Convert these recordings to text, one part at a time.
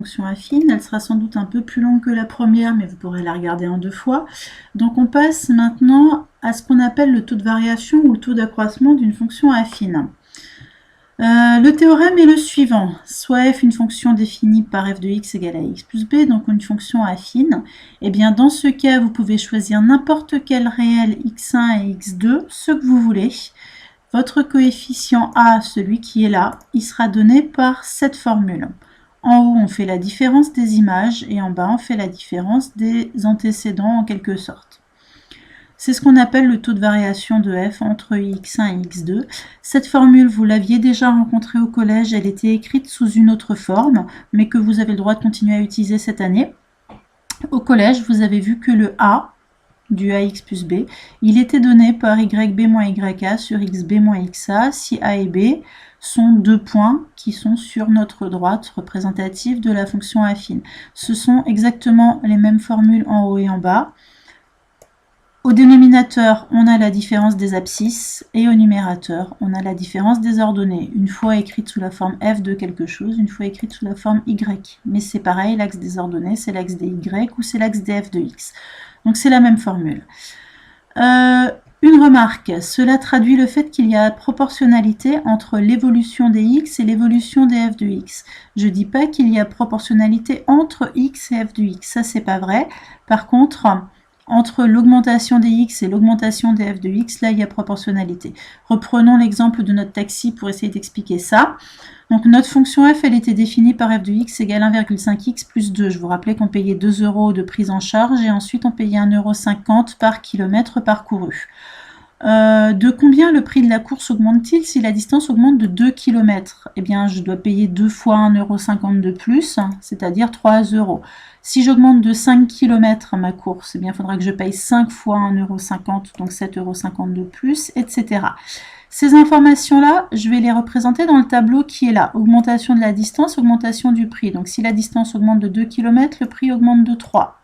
fonction affine. Elle sera sans doute un peu plus longue que la première, mais vous pourrez la regarder en 2 fois. Donc on passe maintenant à ce qu'on appelle le taux de variation ou le taux d'accroissement d'une fonction affine. Le théorème est le suivant. Soit f, une fonction définie par f de x égale à x plus b, donc une fonction affine. Et bien dans ce cas, vous pouvez choisir n'importe quel réel x1 et x2, ce que vous voulez. Votre coefficient a, celui qui est là, il sera donné par cette formule. En haut, on fait la différence des images et en bas, on fait la différence des antécédents en quelque sorte. C'est ce qu'on appelle le taux de variation de f entre x1 et x2. Cette formule, vous l'aviez déjà rencontrée au collège, elle était écrite sous une autre forme, mais que vous avez le droit de continuer à utiliser cette année. Au collège, vous avez vu que le a du ax plus b, il était donné par yb moins ya sur xb moins xa, si a et b sont 2 points qui sont sur notre droite représentative de la fonction affine. Ce sont exactement les mêmes formules en haut et en bas. Au dénominateur, on a la différence des abscisses et au numérateur, on a la différence des ordonnées, une fois écrite sous la forme f de quelque chose, une fois écrite sous la forme y. Mais c'est pareil, l'axe des ordonnées, c'est l'axe des y ou c'est l'axe des f de x. Donc c'est la même formule. Une remarque, cela traduit le fait qu'il y a proportionnalité entre l'évolution des x et l'évolution des f de x. Je ne dis pas qu'il y a proportionnalité entre x et f de x, ça c'est pas vrai. Par contre, entre l'augmentation des x et l'augmentation des f de x, là il y a proportionnalité. Reprenons l'exemple de notre taxi pour essayer d'expliquer ça. Donc notre fonction f, elle était définie par f de x égale 1,5x plus 2. Je vous rappelais qu'on payait 2 € de prise en charge et ensuite on payait 1,50 € par kilomètre parcouru. De combien le prix de la course augmente-t-il si la distance augmente de 2 km? Eh bien, je dois payer 2 fois 1,50 € de plus, c'est-à-dire 3 €. Si j'augmente de 5 km ma course, eh bien, il faudra que je paye 5 fois 1,50 €, donc 7,50 € de plus, etc. Ces informations-là, je vais les représenter dans le tableau qui est là. Augmentation de la distance, augmentation du prix. Donc, si la distance augmente de 2 km, le prix augmente de 3.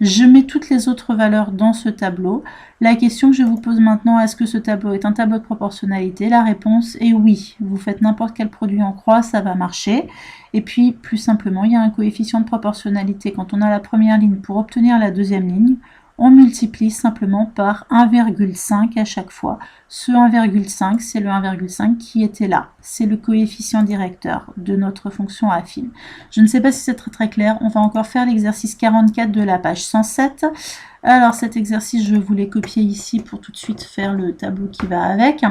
Je mets toutes les autres valeurs dans ce tableau. La question que je vous pose maintenant, est-ce que ce tableau est un tableau de proportionnalité? La réponse est oui. Vous faites n'importe quel produit en croix, ça va marcher. Et puis, plus simplement, il y a un coefficient de proportionnalité. Quand on a la première ligne, pour obtenir la deuxième ligne, on multiplie simplement par 1,5 à chaque fois. Ce 1,5, c'est le 1,5 qui était là. C'est le coefficient directeur de notre fonction affine. Je ne sais pas si c'est très clair. On va encore faire l'exercice 44 de la page 107. Alors cet exercice, je vous l'ai copié ici pour tout de suite faire le tableau qui va avec.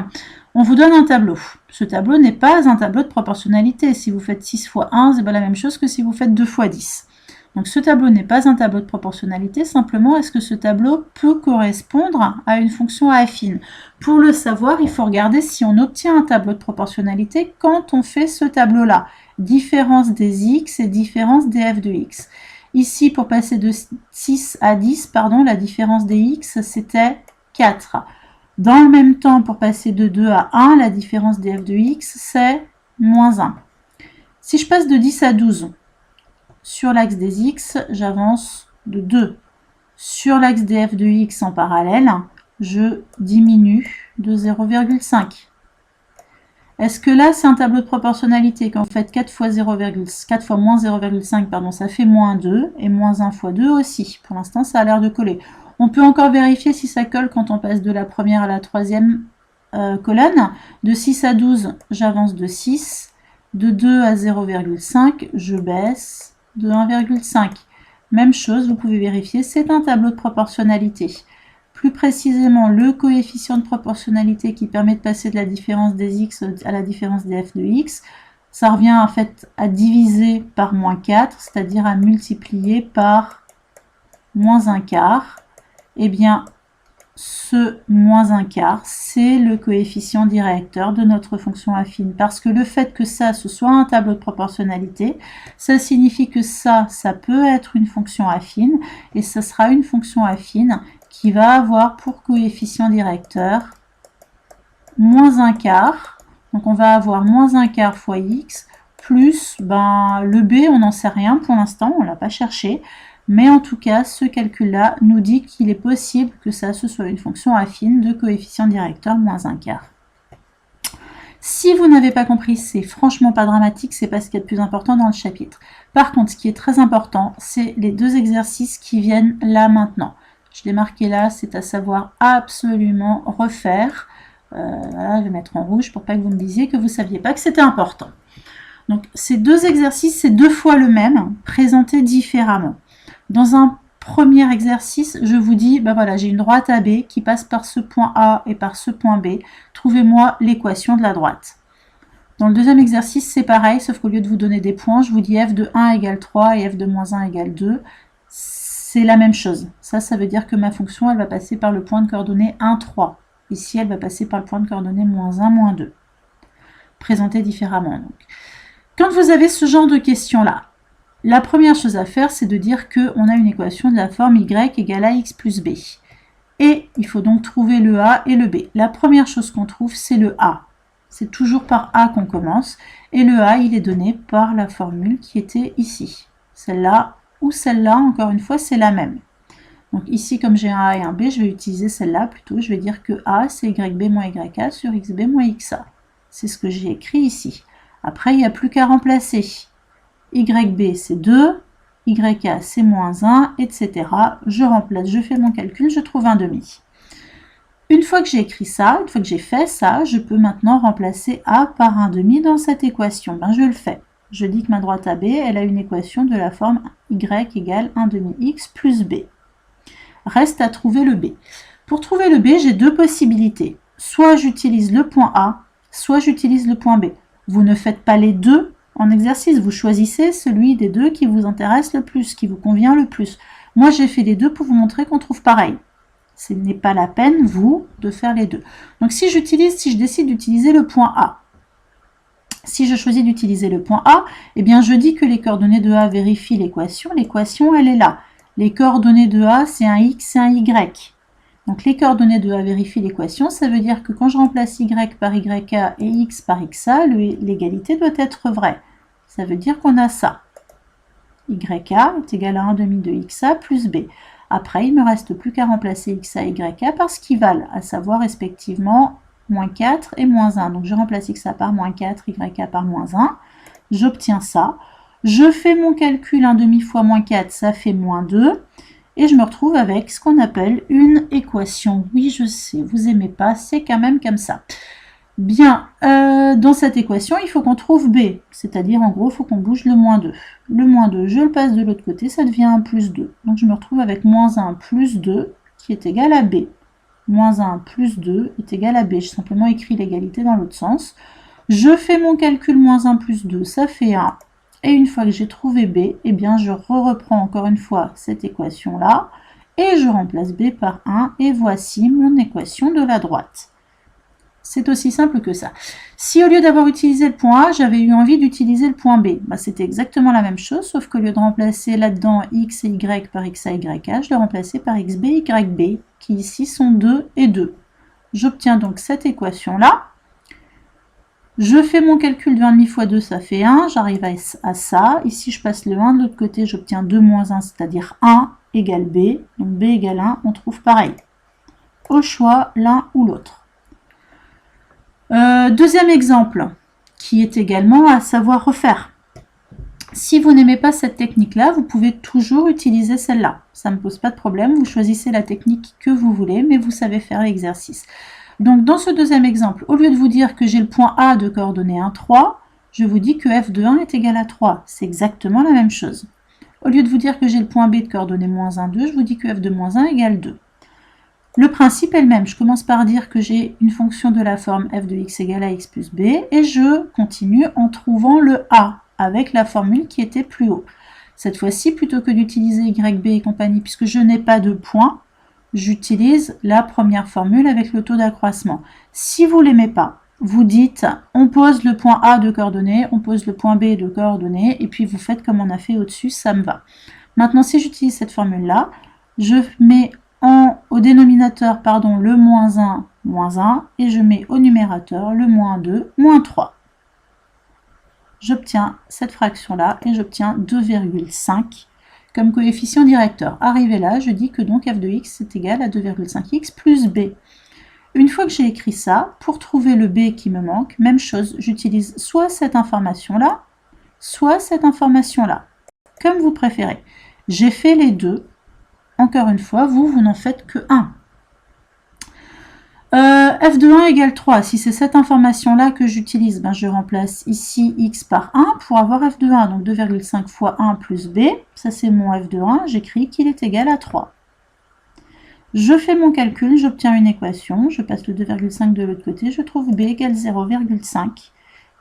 On vous donne un tableau. Ce tableau n'est pas un tableau de proportionnalité. Si vous faites 6 fois 1, c'est pas la même chose que si vous faites 2 fois 10. Donc ce tableau n'est pas un tableau de proportionnalité, simplement est-ce que ce tableau peut correspondre à une fonction affine? Pour le savoir, il faut regarder si on obtient un tableau de proportionnalité quand on fait ce tableau-là. Différence des x et différence des f de x. Ici, pour passer de 6 à 10, la différence des x, c'était 4. Dans le même temps, pour passer de 2 à 1, la différence des f de x, c'est moins 1. Si je passe de 10 à 12, sur l'axe des x, j'avance de 2. Sur l'axe des f de x en parallèle, je diminue de 0,5. Est-ce que là, c'est un tableau de proportionnalité? Quand vous faites 4 fois moins 0,5, ça fait moins 2, et moins 1 fois 2 aussi. Pour l'instant, ça a l'air de coller. On peut encore vérifier si ça colle quand on passe de la première à la troisième colonne. De 6 à 12, j'avance de 6. De 2 à 0,5, je baisse de 1,5. Même chose, vous pouvez vérifier, c'est un tableau de proportionnalité. Plus précisément, le coefficient de proportionnalité qui permet de passer de la différence des x à la différence des f de x, ça revient en fait à diviser par moins 4, c'est-à-dire à multiplier par moins un quart. Eh bien, ce moins un quart, c'est le coefficient directeur de notre fonction affine. Parce que le fait que ça, ce soit un tableau de proportionnalité, ça signifie que ça peut être une fonction affine, et ça sera une fonction affine qui va avoir pour coefficient directeur moins un quart. Donc on va avoir moins un quart fois x, plus le b, on n'en sait rien pour l'instant, on ne l'a pas cherché. Mais en tout cas, ce calcul-là nous dit qu'il est possible que ça, ce soit une fonction affine de coefficient directeur moins un quart. Si vous n'avez pas compris, c'est franchement pas dramatique, c'est pas ce qu'il y a de plus important dans le chapitre. Par contre, ce qui est très important, c'est les deux exercices qui viennent là maintenant. Je l'ai marqué là, c'est à savoir absolument refaire. Voilà, je vais mettre en rouge pour pas que vous me disiez que vous ne saviez pas que c'était important. Donc, ces deux exercices, c'est 2 fois le même, présenté différemment. Dans un premier exercice, je vous dis, ben voilà, j'ai une droite AB qui passe par ce point A et par ce point B. Trouvez-moi l'équation de la droite. Dans le deuxième exercice, c'est pareil, sauf qu'au lieu de vous donner des points, je vous dis f de 1 égale 3 et f de moins 1 égale 2. C'est la même chose. Ça veut dire que ma fonction, elle va passer par le point de coordonnées 1, 3. Ici, elle va passer par le point de coordonnées moins 1, moins 2. Présenté différemment. Donc. Quand vous avez ce genre de questions-là, la première chose à faire, c'est de dire qu'on a une équation de la forme y égale à x plus b. Et il faut donc trouver le a et le b. La première chose qu'on trouve, c'est le a. C'est toujours par a qu'on commence. Et le a, il est donné par la formule qui était ici. Celle-là ou celle-là, encore une fois, c'est la même. Donc ici, comme j'ai un a et un b, je vais utiliser celle-là plutôt. Je vais dire que a, c'est yb moins yk sur xb moins xa. C'est ce que j'ai écrit ici. Après, il n'y a plus qu'à remplacer. YB, c'est 2, YK, c'est moins 1, etc. Je remplace, je fais mon calcul, je trouve un demi. Une fois que j'ai écrit ça, une fois que j'ai fait ça, je peux maintenant remplacer A par un demi dans cette équation. Ben, je le fais. Je dis que ma droite AB, elle a une équation de la forme Y égale 1 demi X plus B. Reste à trouver le B. Pour trouver le B, j'ai deux possibilités. Soit j'utilise le point A, soit j'utilise le point B. Vous ne faites pas les deux en exercice, vous choisissez celui des deux qui vous intéresse le plus, qui vous convient le plus. Moi, j'ai fait les deux pour vous montrer qu'on trouve pareil. Ce n'est pas la peine, vous, de faire les deux. Donc, si je décide d'utiliser le point A, si je choisis d'utiliser le point A, eh bien, je dis que les coordonnées de A vérifient l'équation. L'équation, elle est là. Les coordonnées de A, c'est un X et un Y. Donc, les coordonnées de A vérifient l'équation. Ça veut dire que quand je remplace Y par YK et X par XA, l'égalité doit être vraie. Ça veut dire qu'on a ça. YK est égal à 1 demi de XA plus B. Après, il ne me reste plus qu'à remplacer XA et YK par ce qu'ils valent, à savoir respectivement moins 4 et moins 1. Donc, je remplace XA par moins 4, YK par moins 1. J'obtiens ça. Je fais mon calcul 1 demi fois moins 4, ça fait moins 2. Et je me retrouve avec ce qu'on appelle une équation. Oui, je sais, vous n'aimez pas, c'est quand même comme ça. Bien, dans cette équation, il faut qu'on trouve B. C'est-à-dire, en gros, il faut qu'on bouge le moins 2. Le moins 2, je le passe de l'autre côté, ça devient un plus 2. Donc, je me retrouve avec moins 1 plus 2 qui est égal à B. Moins 1 plus 2 est égal à B. J'ai simplement écrit l'égalité dans l'autre sens. Je fais mon calcul moins 1 plus 2, ça fait 1. Et une fois que j'ai trouvé B, eh bien, je reprends encore une fois cette équation-là et je remplace B par 1 et voici mon équation de la droite. C'est aussi simple que ça. Si au lieu d'avoir utilisé le point A, j'avais eu envie d'utiliser le point B, bah, c'était exactement la même chose, sauf qu'au lieu de remplacer là-dedans X et Y par XA et YK, je l'ai remplacé par XB et YB, qui ici sont 2 et 2. J'obtiens donc cette équation-là. Je fais mon calcul de 1 demi fois 2, ça fait 1, j'arrive à ça. Ici, je passe le 1 de l'autre côté, j'obtiens 2 moins 1, c'est-à-dire 1 égale B. Donc B égale 1, on trouve pareil. Au choix, l'un ou l'autre. Deuxième exemple, qui est également à savoir refaire. Si vous n'aimez pas cette technique-là, vous pouvez toujours utiliser celle-là. Ça ne me pose pas de problème, vous choisissez la technique que vous voulez, mais vous savez faire l'exercice. Donc, dans ce deuxième exemple, au lieu de vous dire que j'ai le point A de coordonnées 1, 3, je vous dis que f de 1 est égal à 3. C'est exactement la même chose. Au lieu de vous dire que j'ai le point B de coordonnées moins 1, 2, je vous dis que f de moins 1 égale 2. Le principe est le même. Je commence par dire que j'ai une fonction de la forme f de x égale à x plus b, et je continue en trouvant le a, avec la formule qui était plus haut. Cette fois-ci, plutôt que d'utiliser yb et compagnie, puisque je n'ai pas de point, j'utilise la première formule avec le taux d'accroissement. Si vous ne l'aimez pas, vous dites, on pose le point A de coordonnées, on pose le point B de coordonnées, et puis vous faites comme on a fait au-dessus, ça me va. Maintenant, si j'utilise cette formule-là, je mets au dénominateur le moins 1, et je mets au numérateur le moins 2, moins 3. J'obtiens cette fraction-là, et j'obtiens 2,5 comme coefficient directeur. Arrivé là, je dis que donc f de x est égal à 2,5x plus b. Une fois que j'ai écrit ça, pour trouver le B qui me manque, même chose, j'utilise soit cette information-là, soit cette information-là, comme vous préférez. J'ai fait les deux. Encore une fois, vous n'en faites que un. F de 1 égale 3. Si c'est cette information-là que j'utilise, ben je remplace ici x par 1 pour avoir f de 1. Donc 2,5 fois 1 plus b, ça c'est mon f de 1. J'écris qu'il est égal à 3. Je fais mon calcul, j'obtiens une équation. Je passe le 2,5 de l'autre côté. Je trouve b égale 0,5.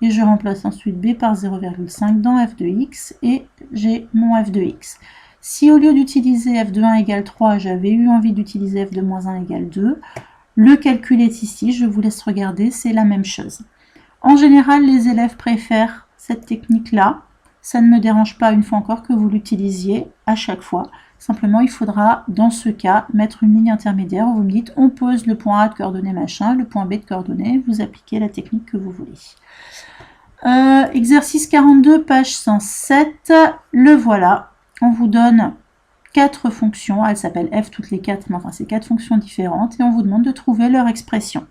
Et je remplace ensuite b par 0,5 dans f de x. Et j'ai mon f de x. Si au lieu d'utiliser f de 1 égale 3, j'avais eu envie d'utiliser f de moins 1 égale 2, le calcul est ici, je vous laisse regarder, c'est la même chose. En général, les élèves préfèrent cette technique-là. Ça ne me dérange pas, une fois encore, que vous l'utilisiez à chaque fois. Simplement, il faudra, dans ce cas, mettre une ligne intermédiaire où vous me dites on pose le point A de coordonnées machin, le point B de coordonnées, vous appliquez la technique que vous voulez. Exercice 42, page 107, le voilà. On vous donne 4 fonctions, elles s'appellent f toutes les 4, mais enfin c'est 4 fonctions différentes, et on vous demande de trouver leur expression.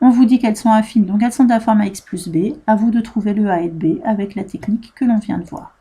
On vous dit qu'elles sont affines, donc elles sont de la forme ax plus b, à vous de trouver le a et le b avec la technique que l'on vient de voir.